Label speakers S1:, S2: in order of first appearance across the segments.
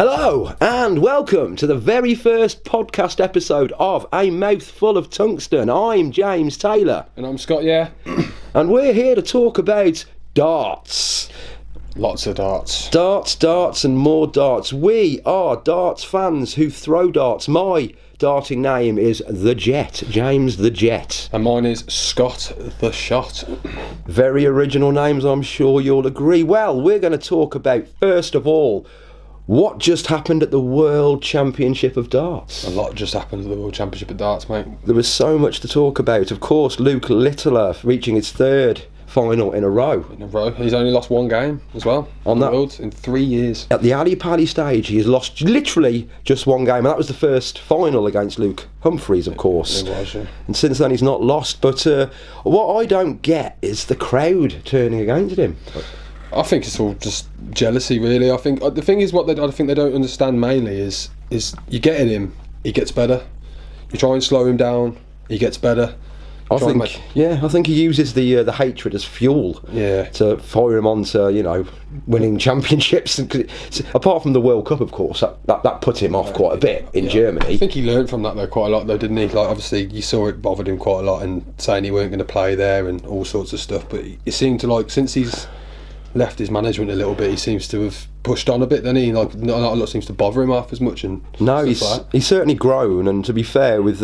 S1: Hello and welcome to the very first podcast episode of A Mouthful of Tungsten. I'm James Taylor.
S2: And I'm Scott, yeah.
S1: And we're here to talk about darts.
S2: Lots of darts.
S1: Darts and more darts. We are darts fans who throw darts. My darting name is The Jet, James the Jet.
S2: And mine is Scott the Shot.
S1: Very original names, I'm sure you'll agree. Well, we're going to talk about, first of all, what just happened at the World Championship of Darts.
S2: A lot just happened at the World Championship of Darts, mate.
S1: There was so much to talk about. Of course, Luke Littler reaching his third final in a row.
S2: He's only lost one game as well
S1: on that
S2: World in 3 years.
S1: At the Ali Pali stage, he has lost literally just one game, and that was the first final against Luke Humphreys, of course.
S2: It was, yeah.
S1: And since then, he's not lost. But what I don't get is the crowd turning against him.
S2: I think it's all just jealousy, really. I think the thing is, I think they don't understand mainly is you get at him, he gets better. You try and slow him down, he gets better.
S1: I think he uses the hatred as fuel.
S2: Yeah.
S1: To fire him on to winning championships. Apart from the World Cup, of course, that put him off quite a bit in Germany.
S2: I think he learned from that though quite a lot, though, didn't he? Like, obviously you saw it bothered him quite a lot, and saying he weren't going to play there and all sorts of stuff. But it seemed to, like, since he's left his management a little bit, he seems to have pushed on a bit, then he not a lot seems to bother him half as much. And no,
S1: he's certainly grown, and to be fair, with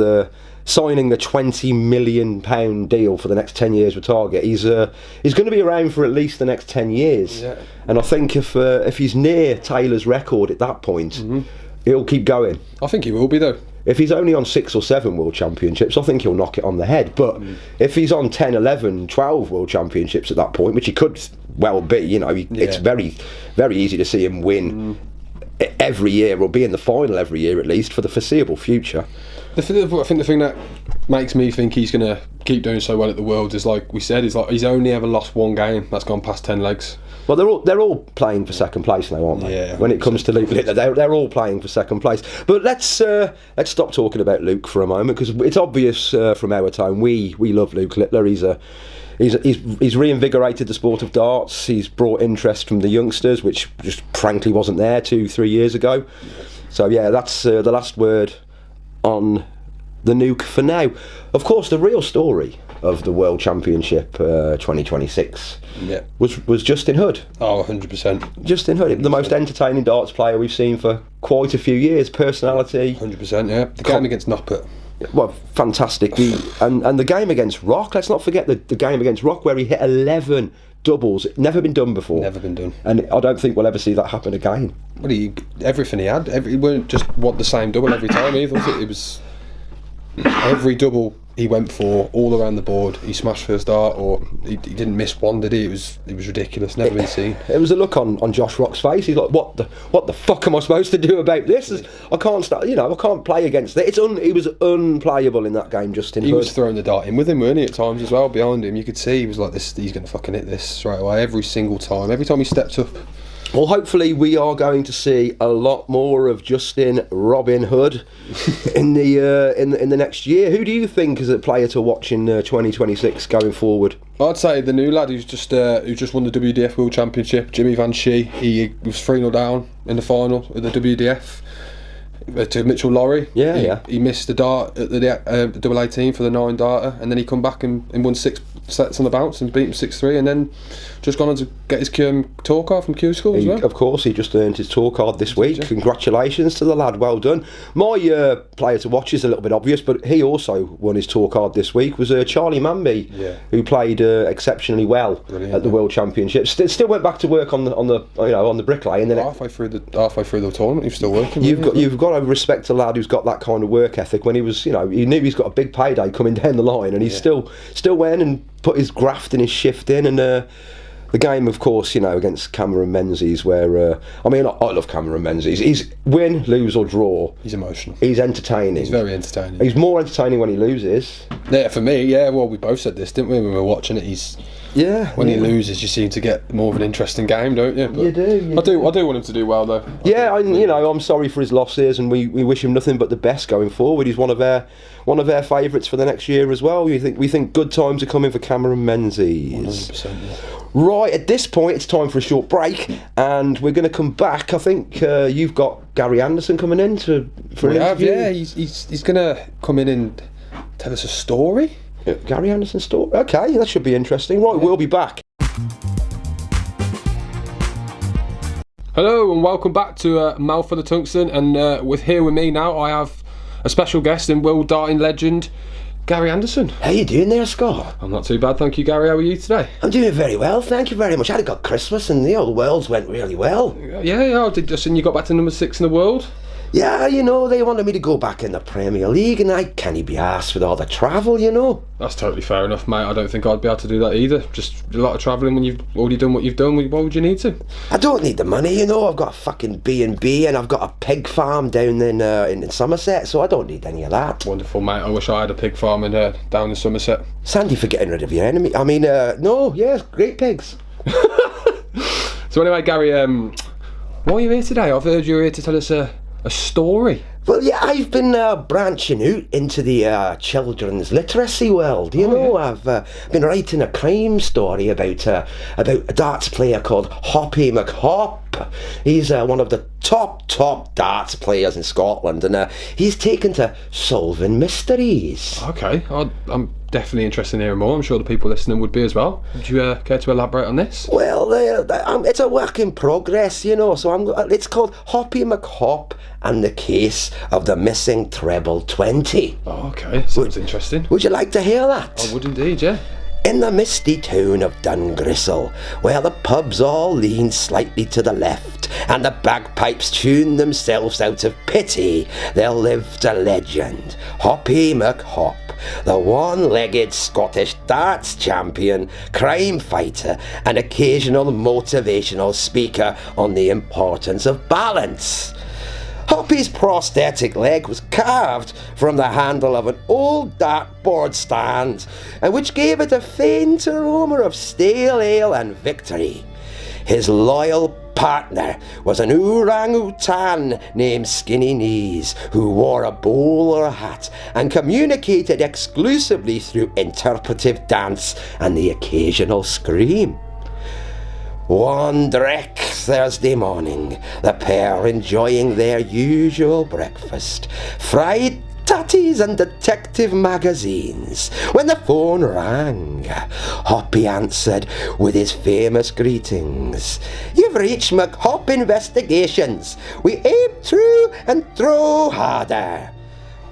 S1: signing a £20 million deal for the next 10 years with Target, he's going to be around for at least the next 10 years.
S2: Yeah.
S1: And I think if he's near Taylor's record at that point, he'll keep going.
S2: I think he will be, though.
S1: If he's only on 6 or 7 World Championships, I think he'll knock it on the head. But if he's on 10, 11, 12 World Championships at that point, which he could well be, it's very, very easy to see him win every year, or be in the final every year at least, for the foreseeable future.
S2: I think the thing that makes me think he's going to keep doing so well at the Worlds is, like we said, he's only ever lost one game that's gone past 10 legs.
S1: Well, they're all playing for second place now, aren't they?
S2: Yeah.
S1: When it comes to Luke Littler, they're all playing for second place. But let's stop talking about Luke for a moment, because it's obvious from our time we love Luke Littler. He's reinvigorated the sport of darts. He's brought interest from the youngsters, which just frankly wasn't there 2-3 years ago. So yeah, that's the last word on the nuke for now. Of course, the real story of the World Championship 2026 was Justin Hood.
S2: Oh, 100%.
S1: Justin Hood, the most entertaining darts player we've seen for quite a few years. Personality.
S2: 100%, yeah. The game against Noppert.
S1: Well, fantastic. And the game against Rock, let's not forget the game against Rock, where he hit 11 doubles. Never been done before.
S2: Never been done.
S1: And I don't think we'll ever see that happen again.
S2: Well, everything he had, he weren't just the same double every time either. It was every double he went for, all around the board. He smashed first dart, or he didn't miss one, did he? It was ridiculous. Never been seen. It
S1: was a look on Josh Rock's face. He's like, what the fuck am I supposed to do about this? I can't play against it. He was unplayable in that game. Justin Hood.
S2: He was throwing the dart in with him, weren't he, at times as well? Behind him, you could see he was like this. He's going to fucking hit this straight away every single time. Every time he stepped up.
S1: Well, hopefully we are going to see a lot more of Justin Robin Hood in the next year. Who do you think is a player to watch in 2026 going forward?
S2: I'd say the new lad who just won the WDF World Championship, Jimmy Van Schie. He was 3-0 down in the final of the WDF to Mitchell Lowry. He missed the dart at the double 18 for the 9 darter, and then he come back and won 6 sets on the bounce and beat him 6-3, and then just gone on to get his tour card from Q School as well.
S1: Of course, he just earned his tour card this week. Congratulations to the lad, well done. My player to watch is a little bit obvious, but he also won his tour card this week, was Charlie Manby, who played exceptionally well at the World Championship. Still went back to work on the bricklay, and then
S2: halfway through the tournament he was still working.
S1: You've got to respect a lad who's got that kind of work ethic. When he was, he knew he's got a big payday coming down the line, and he's still went and put his graft and his shift in. And the game, of course, against Cameron Menzies, where I love Cameron Menzies. He's win, lose or draw.
S2: He's emotional.
S1: He's entertaining.
S2: He's very entertaining.
S1: He's more entertaining when he loses.
S2: Yeah, for me, yeah. Well, we both said this, didn't we, when we were watching it? When he loses, you seem to get more of an interesting game, don't you? But
S1: you do.
S2: I do want him to do well, though.
S1: I'm sorry for his losses, and we wish him nothing but the best going forward. He's one of our favourites for the next year as well. We think good times are coming for Cameron Menzies.
S2: 100%. Yeah.
S1: Right, at this point it's time for a short break, and we're going to come back. I think you've got Gary Anderson coming in for an interview.
S2: Yeah, he's going to come in and tell us a story.
S1: Gary Anderson story. Okay, that should be interesting. Right, we'll be back.
S2: Hello and welcome back to Mouthful of Tungsten, and with me now I have a special guest and world darting legend, Gary Anderson.
S1: How you doing there, Scott?
S2: I'm not too bad, thank you, Gary. How are you today?
S1: I'm doing very well, thank you very much. I had a good Christmas and the world's went really well.
S2: Yeah, I did just, and you got back to number 6 in the world.
S1: Yeah, they wanted me to go back in the Premier League, and I can't be arsed with all the travel,
S2: That's totally fair enough, mate. I don't think I'd be able to do that either. Just a lot of travelling when you've already done what you've done. Why would you need to?
S1: I don't need the money, I've got a fucking B&B, and I've got a pig farm down in Somerset, so I don't need any of that.
S2: Wonderful, mate. I wish I had a pig farm down in Somerset.
S1: Sandy for getting rid of your enemy. I mean, great pigs.
S2: So anyway, Gary, why are you here today? I've heard you're here to tell us a story.
S1: Well, yeah, I've been branching out into the children's literacy world. Yeah. I've been writing a crime story about a darts player called Hoppy McHop. He's one of the top darts players in Scotland, and he's taken to solving mysteries.
S2: Okay, I'm definitely interested in hearing more. I'm sure the people listening would be as well. Would you care to elaborate on this?
S1: Well, it's a work in progress, so it's called Hoppy McHop and the Case of the Missing Treble 20.
S2: Oh, okay, sounds interesting.
S1: Would you like to hear that?
S2: I would indeed, yeah.
S1: In the misty town of Dungristle, where the pubs all lean slightly to the left and the bagpipes tune themselves out of pity, there lived a legend, Hoppy McHop, the one-legged Scottish darts champion, crime fighter and occasional motivational speaker on the importance of balance. Hoppy's prosthetic leg was carved from the handle of an old dartboard stand, and which gave it a faint aroma of stale ale and victory. His loyal partner was an orangutan named Skinny Knees, who wore a bowler hat and communicated exclusively through interpretive dance and the occasional scream. One dreck Thursday morning, the pair enjoying their usual breakfast, fried tatties and detective magazines, when the phone rang. Hoppy answered with his famous greetings. "You've reached McHop Investigations. We aim true and throw harder."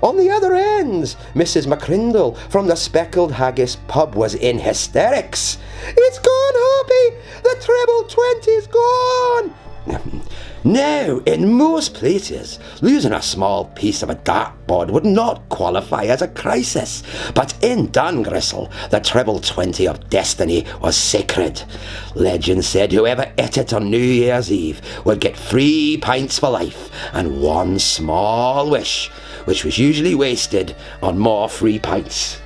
S1: On the other end, Mrs. McCrindle from the Speckled Haggis pub was in hysterics. "It's gone, Hoppy! The treble 20's gone!" Now, in most places, losing a small piece of a dartboard would not qualify as a crisis, but in Dungristle, the treble 20 of destiny was sacred. Legend said whoever ate it on New Year's Eve would get 3 pints for life and one small wish, which was usually wasted on more free pints.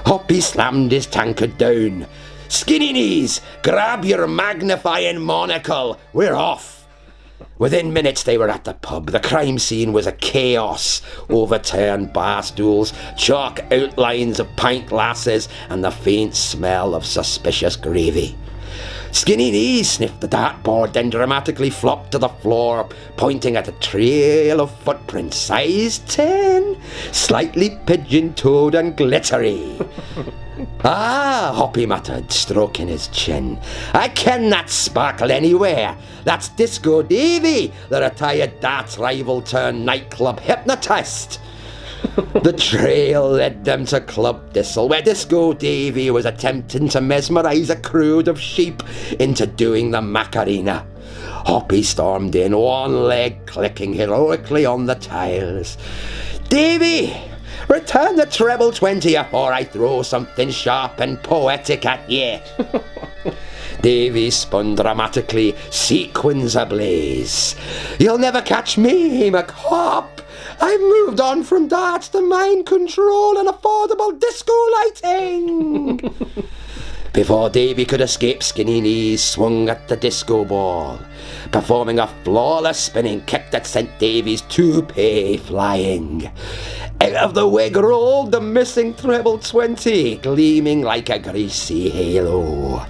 S1: Hoppy slammed his tankard down. "Skinny Knees, grab your magnifying monocle, we're off." Within minutes they were at the pub. The crime scene was a chaos. Overturned bar stools, chalk outlines of pint glasses, and the faint smell of suspicious gravy. Skinny Knees sniffed the dartboard, then dramatically flopped to the floor, pointing at a trail of footprints, size 10, slightly pigeon-toed and glittery. "Ah," Hoppy muttered, stroking his chin. "I ken that sparkle anywhere. That's Disco Davy, the retired darts rival turned nightclub hypnotist." The trail led them to Club Thistle, where Disco Davy was attempting to mesmerise a crowd of sheep into doing the Macarena. Hoppy stormed in, one leg clicking heroically on the tiles. "Davy, return the treble 20 afore I throw something sharp and poetic at ye." Davy spun dramatically, sequins ablaze. "You'll never catch me, McHop. I've moved on from darts to mind control and affordable disco lighting." Before Davy could escape, Skinny Knees swung at the disco ball, performing a flawless spinning kick that sent Davy's toupee flying. Out of the wig rolled the missing treble 20, gleaming like a greasy halo.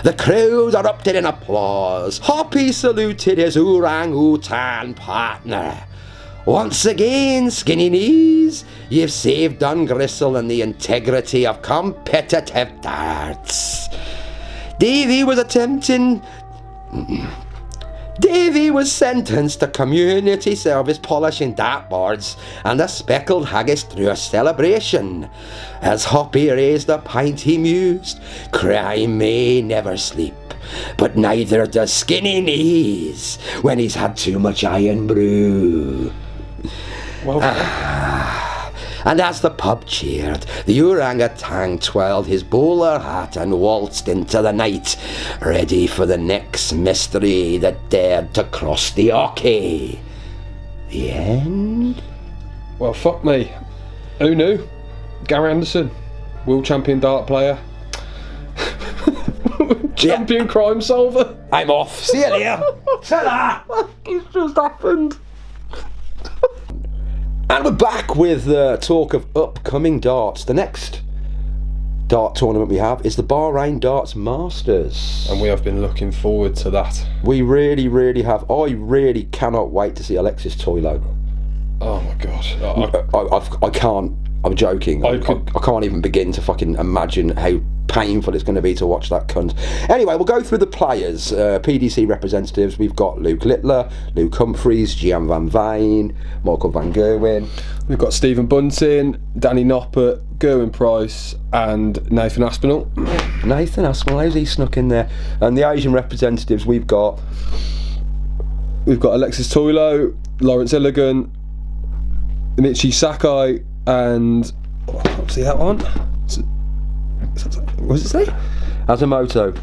S1: The crowd erupted in applause. Hoppy saluted his orangutan partner. Once again, Skinny Knees, you've saved Dungristle and the integrity of competitive darts. Davy was sentenced to community service polishing dartboards, and the speckled haggis threw a celebration. As Hoppy raised a pint, he mused, crime may never sleep, but neither does Skinny Knees when he's had too much iron brew.
S2: Well,
S1: And as the pub cheered, the orangutan twirled his bowler hat and waltzed into the night, ready for the next mystery that dared to cross the Ocky. The end?
S2: Well, fuck me. Who knew? Gary Anderson, world champion dart player. Champion crime solver.
S1: I'm off. See you later. Ta-da!
S2: It's just happened.
S1: And we're back with talk of upcoming darts. The next dart tournament we have is the Bahrain Darts Masters.
S2: And we have been looking forward to that.
S1: We really, really have. I really cannot wait to see Alexis Toilo.
S2: Oh my god.
S1: I can't. I'm joking. I can't even begin to fucking imagine how painful it's going to be to watch that cunt. Anyway, we'll go through the players. PDC representatives, we've got Luke Littler, Luke Humphries, Gian Van Veen, Michael Van Gerwen.
S2: We've got Stephen Bunting, Danny Noppert, Gerwin Price and Nathan Aspinall.
S1: Nathan Aspinall, how's he snuck in there? And the Asian representatives, we've got
S2: Alexis Toilo, Lawrence Illigan, Michi Sakai and what's the that one? What does it say?
S1: Asamoto.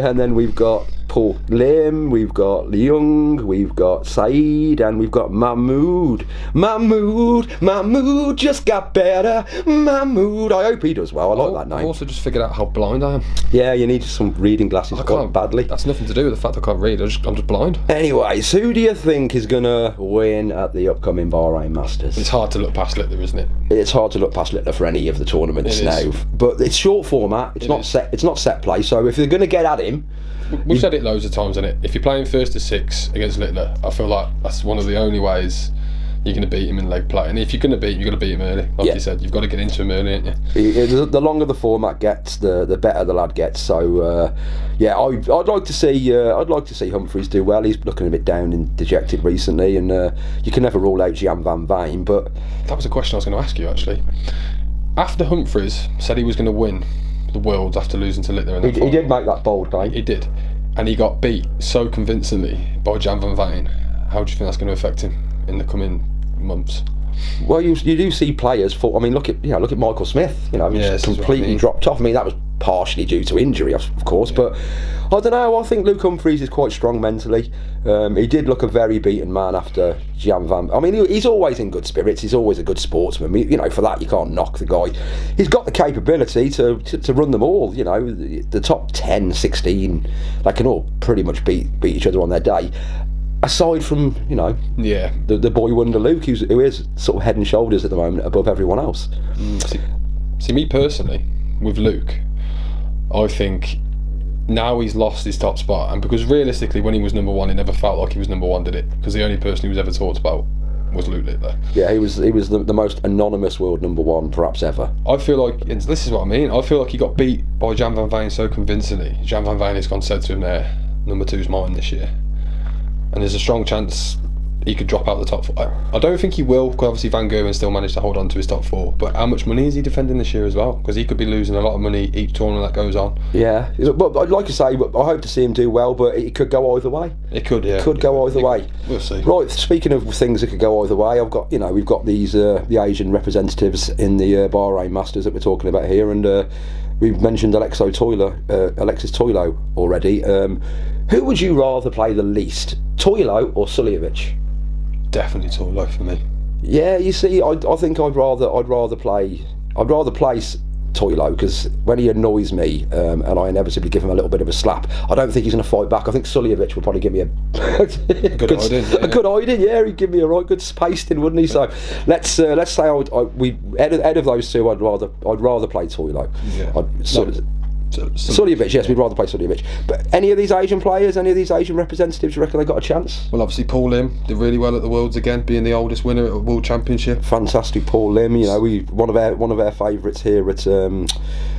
S1: And then we've got Paul Lim, we've got Leung, we've got Saeed, and we've got Mahmood. Mahmood just got better. Mahmood. I hope he does well. I like that name.
S2: I've also just figured out how blind I am.
S1: Yeah, you need some reading glasses quite badly.
S2: That's nothing to do with the fact I can't read. I'm just blind.
S1: Anyways, who do you think is going to win at the upcoming Bahrain Masters?
S2: It's hard to look past Littler, isn't it?
S1: It's hard to look past Littler for any of the tournaments now. But it's short format. It's not set play. So if they're going to get at him,
S2: we've said it loads of times, isn't it? If you're playing first to 6 against Littler, I feel like that's one of the only ways you're going to beat him in leg play. And if you're going to beat him, you've got to beat him early. Like you said, you've got to get into him early, ain't you?
S1: The longer the format gets, the better the lad gets. So I'd like to see Humphries do well. He's looking a bit down and dejected recently, and you can never rule out Gian Van Veen. But
S2: that was a question I was going to ask you actually. After Humphries said he was going to win the Worlds after losing to Littler,
S1: he did make that bold claim.
S2: He did, and he got beat so convincingly by Gian Van Veen. How do you think that's going to affect him in the coming months?
S1: Well, you do see players fall. I mean, look at Michael Smith. He's completely dropped off. I mean, that was partially due to injury, of course, but I don't know. I think Luke Humphries is quite strong mentally. He did look a very beaten man after Gian Van. I mean, he's always in good spirits. He's always a good sportsman. For that you can't knock the guy. He's got the capability to run them all. The top 10, 16, they can all pretty much beat each other on their day. Aside from the boy wonder Luke, who is sort of head and shoulders at the moment above everyone else.
S2: See, me personally, with Luke, I think now he's lost his top spot, and because realistically, when he was number one, it never felt like he was number one, did it? Because the only person he was ever talked about was Luke Littler. Yeah,
S1: he was the most anonymous world number one perhaps ever.
S2: I feel like, and this is what I mean, I feel like he got beat by Gian Van Veen so convincingly. Gian Van Veen has said to him there, number two's mine this year. And there's a strong chance he could drop out the top 4. I don't think he will, because obviously Van Gerwen still managed to hold on to his top 4. But how much money is he defending this year as well? Because he could be losing a lot of money each tournament that goes on.
S1: Yeah, but I'd like to say, I hope to see him do well, but it could go either way.
S2: It could, yeah.
S1: It could go either way.
S2: We'll see.
S1: Right, speaking of things that could go either way, we've got these the Asian representatives in the Bahrain Masters that we're talking about here, and we've mentioned Alexis Toilo already. Who would you rather play the least, Toilo or Suljovic?
S2: Definitely Toilo for me.
S1: Yeah, you see, I think I'd rather play Toilo, because when he annoys me and I inevitably give him a little bit of a slap, I don't think he's going to fight back. I think Suljovic will probably give me a good hiding. Yeah, he'd give me a right good pasting, wouldn't he? So let's say out of those two, I'd rather play Toilo.
S2: Yeah.
S1: Suljovic, yes, we'd rather play Suljovic. But any of these Asian players, any of these Asian representatives, do you reckon they got a chance?
S2: Well, obviously Paul Lim did really well at the Worlds again, being the oldest winner at a World Championship.
S1: Fantastic, Paul Lim. You know, one of our favourites here at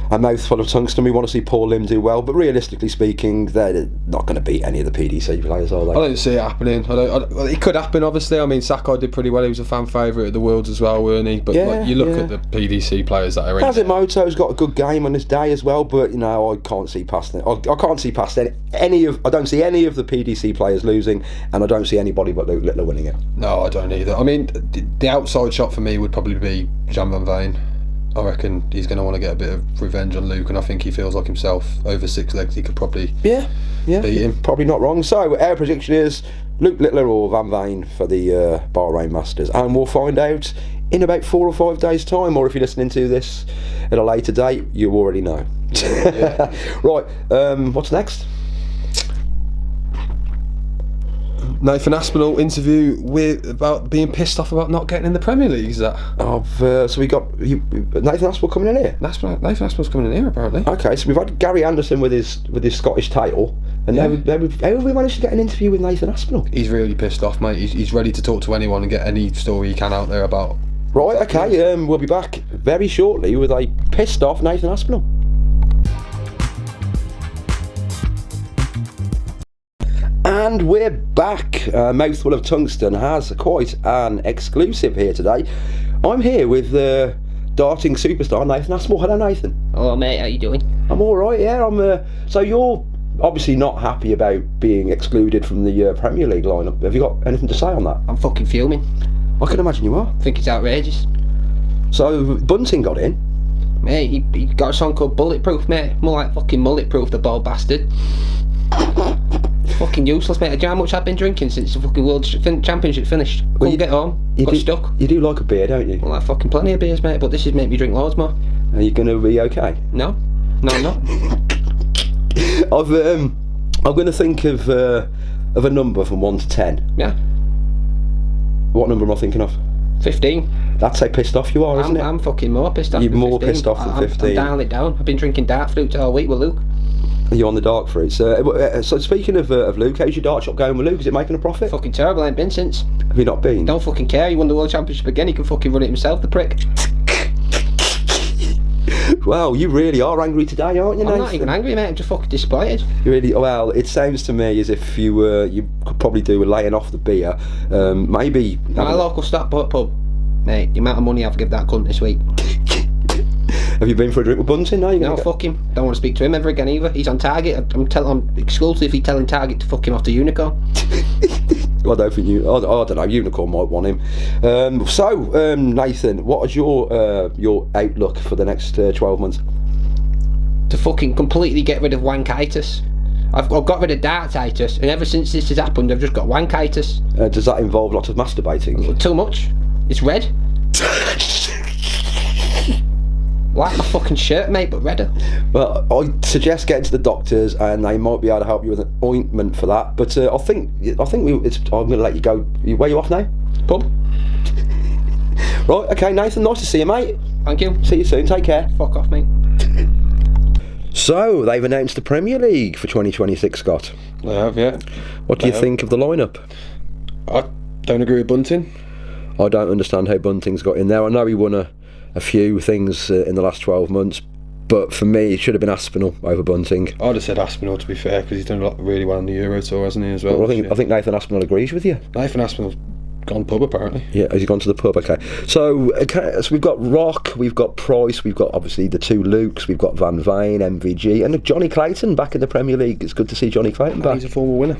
S1: a Mouthful of Tungsten. We want to see Paul Lim do well, but realistically speaking, they're not going to beat any of the PDC players, are they?
S2: I don't see it happening. It could happen, obviously. I mean, Sakai did pretty well. He was a fan favourite at the Worlds as well, weren't he? But you look at the PDC players that are in.
S1: Kazimoto's got a good game on his day as well, but you know, I can't see past it. I can't see past any of. I don't see any of the PDC players losing, and I don't see anybody but Luke Littler winning it.
S2: No, I don't either. I mean, the outside shot for me would probably be Jan van Veen. I reckon he's going to want to get a bit of revenge on Luke, and I think he feels like himself. Over 6 legs, he could probably beat him.
S1: Probably not wrong. So our prediction is Luke Littler or Van Veen for the Bahrain Masters, and we'll find out in about 4 or 5 days' time, or if you're listening to this at a later date, you already know.
S2: Yeah.
S1: Right, what's next?
S2: Nathan Aspinall interview about being pissed off about not getting in the Premier League. Is that?
S1: So we got Nathan Aspinall coming in here.
S2: Nathan Aspinall's coming in here apparently.
S1: Okay, so we've had Gary Anderson with his Scottish title, and how have we managed to get an interview with Nathan Aspinall? He's
S2: really pissed off, mate. He's ready to talk to anyone and get any story he can out there about.
S1: Right. Okay. We'll be back very shortly with a pissed off Nathan Aspinall. And we're back. Mouthful of Tungsten has quite an exclusive here today. I'm here with darting superstar Nathan Aspinall. Hello, Nathan.
S3: Hello, mate. How you doing?
S1: I'm all right. Yeah. So you're obviously not happy about being excluded from the Premier League lineup. Have you got anything to say on that?
S3: I'm fucking fuming.
S1: I can imagine you are.
S3: I think it's outrageous.
S1: So Bunting got in.
S3: Mate, he got a song called Bulletproof, mate. More like fucking Mulletproof, the bald bastard. Fucking useless, mate. Do you know how much I've been drinking since the fucking World Championship finished? Couldn't get home. Got stuck.
S1: You do like a beer, don't you?
S3: Well, like fucking plenty of beers, mate. But this has made me drink loads more.
S1: Are you going to be okay?
S3: No, I'm not.
S1: I'm going to think of a number from 1 to 10.
S3: Yeah.
S1: What number am I thinking of?
S3: 15.
S1: That's how pissed off you are, isn't it?
S3: I'm fucking more pissed off.
S1: You're
S3: than
S1: more
S3: 15.
S1: pissed off than 15.
S3: I'm dialing it down. I've been drinking dark fruits all week with Luke.
S1: You're on the dark fruits. So speaking of Luke, how's your dart shop going with Luke? Is it making a profit?
S3: Fucking terrible. I ain't been since.
S1: Have you not been?
S3: Don't fucking care. He won the World Championship again. He can fucking run it himself, the prick.
S1: Wow, you really are angry today, aren't you, Nathan?
S3: I'm not even angry, mate. I'm just fucking disappointed.
S1: You really? Well, it sounds to me as if you could probably do with laying off the beer. Maybe
S3: my local Stock pub, mate. The amount of money I've given that cunt this week.
S1: Have you been for a drink with Bunting?
S3: No, fuck him. Don't want to speak to him ever again either. He's on Target. I'm exclusively telling Target to fuck him off to Unicorn.
S1: I don't think I don't know. Unicorn might want him. So Nathan, what is your outlook for the next 12 months?
S3: To fucking completely get rid of wankitis. I've got rid of dartitis, and ever since this has happened, I've just got wankitis.
S1: Does that involve lots of masturbating?
S3: Too much. It's red. Like my fucking shirt, mate, but redder.
S1: Well, I suggest getting to the doctors, and they might be able to help you with an ointment for that. But I think I'm going to let you go. Where are you off now?
S3: Pub.
S1: Right. Okay, Nathan. Nice to see you, mate.
S3: Thank you.
S1: See you soon. Take care.
S3: Fuck off, mate.
S1: So they've announced the Premier League for 2026, Scott.
S2: They have, yeah.
S1: What do you think of the lineup?
S2: I don't agree with Bunting.
S1: I don't understand how Bunting's got in there. I know he won a few things in the last 12 months, but for me it should have been Aspinall over Bunting.
S2: I'd have said Aspinall, to be fair, because he's done really well in the Euro Tour, hasn't he, as well?
S1: I think Nathan Aspinall agrees with you.
S2: Nathan Aspinall's gone pub, apparently.
S1: Yeah, has he gone to the pub? Okay, so we've got Rock, we've got Price, we've got obviously the two Lukes, we've got Van Veen, MVG, and Johnny Clayton back in the Premier League. It's good to see Johnny Clayton back.
S2: He's a former winner,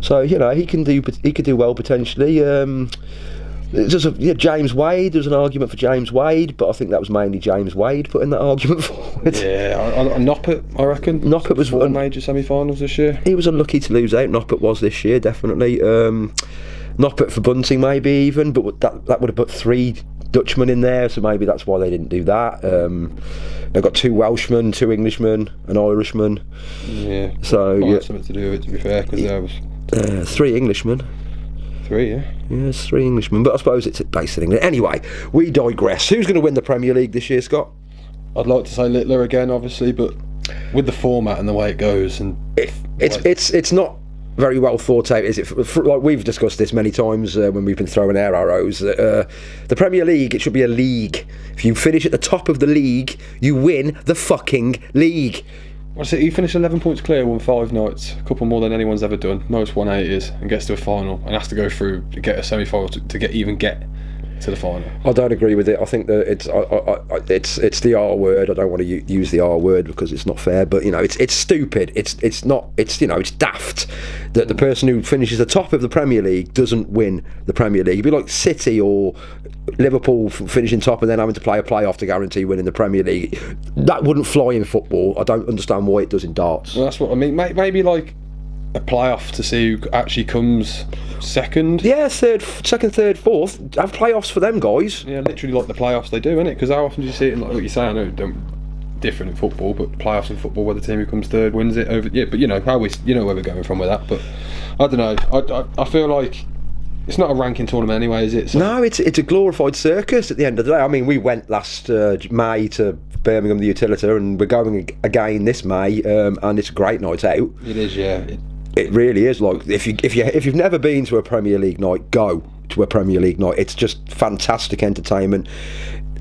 S1: so you know he could do well potentially. James Wade. There's an argument for James Wade, but I think that was mainly James Wade putting that argument forward.
S2: Yeah, Noppert, I reckon.
S1: Noppert was
S2: four major semi-finals this year.
S1: He was unlucky to lose out. Noppert was this year, definitely. Noppert for Bunting, maybe even, but that would have put three Dutchman in there, so maybe that's why they didn't do that. They've got 2 Welshmen, 2 Englishmen, an Irishman.
S2: Yeah.
S1: So
S2: Might have something to do with it, to be fair, because there was
S1: 3 Englishmen.
S2: 3, yeah.
S1: Yeah, it's 3 Englishmen, but I suppose it's based in England. Anyway, we digress. Who's going to win the Premier League this year, Scott?
S2: I'd like to say Littler again, obviously, but with the format and the way it goes, and
S1: it's not very well thought out, is it? Like we've discussed this many times when we've been throwing our arrows. The Premier League, it should be a league. If you finish at the top of the league, you win the fucking league.
S2: What's it? He finished 11 points clear, won 5 nights, a couple more than anyone's ever done. Most 180s, and gets to a final and has to go through to get a semi-final to get to the final.
S1: I don't agree with it. I think that it's the R word. I don't want to use the R word because it's not fair. But it's stupid. It's daft that the person who finishes the top of the Premier League doesn't win the Premier League. It'd be like City or Liverpool finishing top and then having to play a playoff to guarantee winning the Premier League. That wouldn't fly in football. I don't understand why it does in darts.
S2: Well, that's what I mean. Maybe like a playoff to see who actually comes second.
S1: Yeah, second, third, fourth. Have playoffs for them guys.
S2: Yeah, literally like the playoffs they do, innit? Because how often do you see it in, like what you say? I know different in football, but playoffs in football where the team who comes third wins it over. Yeah, but where we're going from with that. But I don't know. I feel like it's not a ranking tournament anyway, is it? So
S1: no, it's a glorified circus at the end of the day. I mean, we went last May to Birmingham the Utilita, and we're going again this May, and it's a great night out.
S2: It is, yeah.
S1: It really is. Like if you've never been to a Premier League night, go to a Premier League night. It's just fantastic entertainment.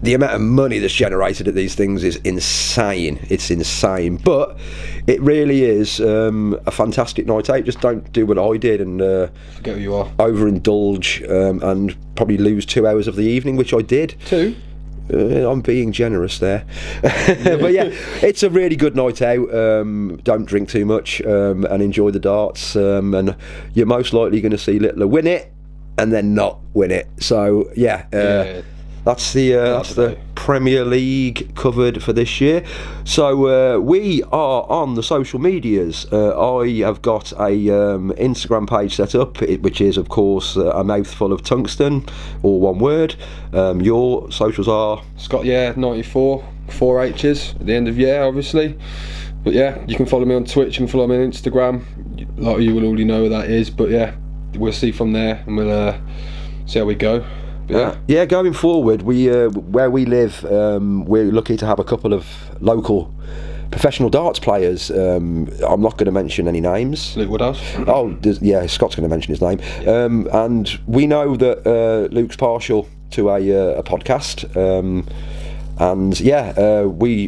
S1: The amount of money that's generated at these things is insane. It's insane, but it really is a fantastic night out. Just don't do what I did and
S2: forget who you are,
S1: overindulge and probably lose 2 hours of the evening, which I did.
S2: 2?
S1: I'm being generous there. But yeah, it's a really good night out. Don't drink too much and enjoy the darts, and you're most likely going to see Littler win it and then not win it. So yeah. That's the Premier League covered for this year. So we are on the social medias. I have got a Instagram page set up, which is of course a mouthful of tungsten, all one word. Your socials are
S2: Scott 94, 4 H's at the end of year, obviously. But yeah, you can follow me on Twitch and follow me on Instagram. A lot of you will already know where that is. But yeah, we'll see from there, and we'll see how we go.
S1: Yeah, going forward, we where we live, we're lucky to have a couple of local professional darts players. I'm not going to mention any names.
S2: Luke Woodhouse.
S1: Scott's going to mention his name. And we know that Luke's partial to a podcast.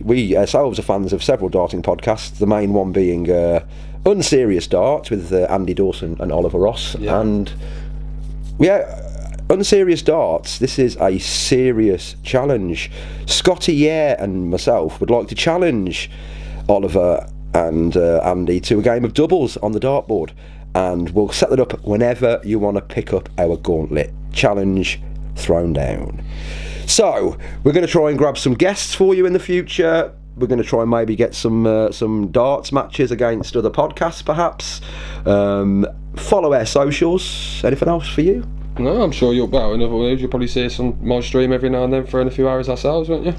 S1: We ourselves are fans of several darting podcasts. The main one being Unserious Darts with Andy Dawson and Oliver Ross.
S2: Yeah.
S1: And Unserious Darts, this is a serious challenge. Scotty and myself would like to challenge Oliver and Andy to a game of doubles on the dartboard, and we'll set that up whenever you want to pick up our gauntlet. Challenge thrown down. So we're going to try and grab some guests for you in the future. We're going to try and maybe get some darts matches against other podcasts perhaps. Follow our socials. Anything else for you?
S2: No, I'm sure in other words, you'll probably see us on my stream every now and then for a few hours ourselves, won't you?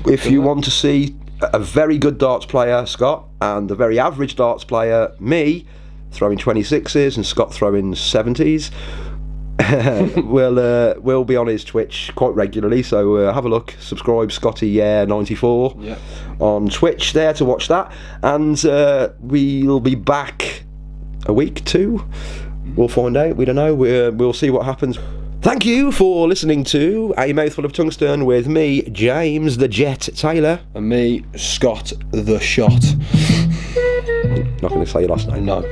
S1: If you want to see a very good darts player, Scott, and a very average darts player, me, throwing 26s and Scott throwing 70s, we'll be on his Twitch quite regularly, so have a look, subscribe, Scotty 94 on Twitch there to watch that, and we'll be back a week, 2. We'll find out. We don't know. We'll see what happens. Thank you for listening to A Mouthful of Tungsten with me, James the Jet Taylor.
S2: And me, Scott the Shot.
S1: Not going to say your last name.
S2: No.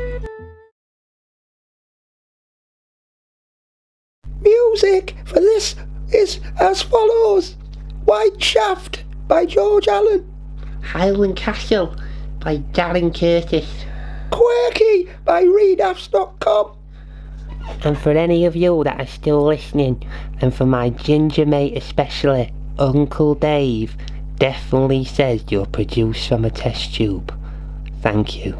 S1: Music for this is as follows. White Shaft by George Allen.
S3: Highland Castle by Darren Curtis.
S1: Quirky by readafs.com.
S3: And for any of you that are still listening, and for my ginger mate especially, Uncle Dave definitely says you're produced from a test tube. Thank you.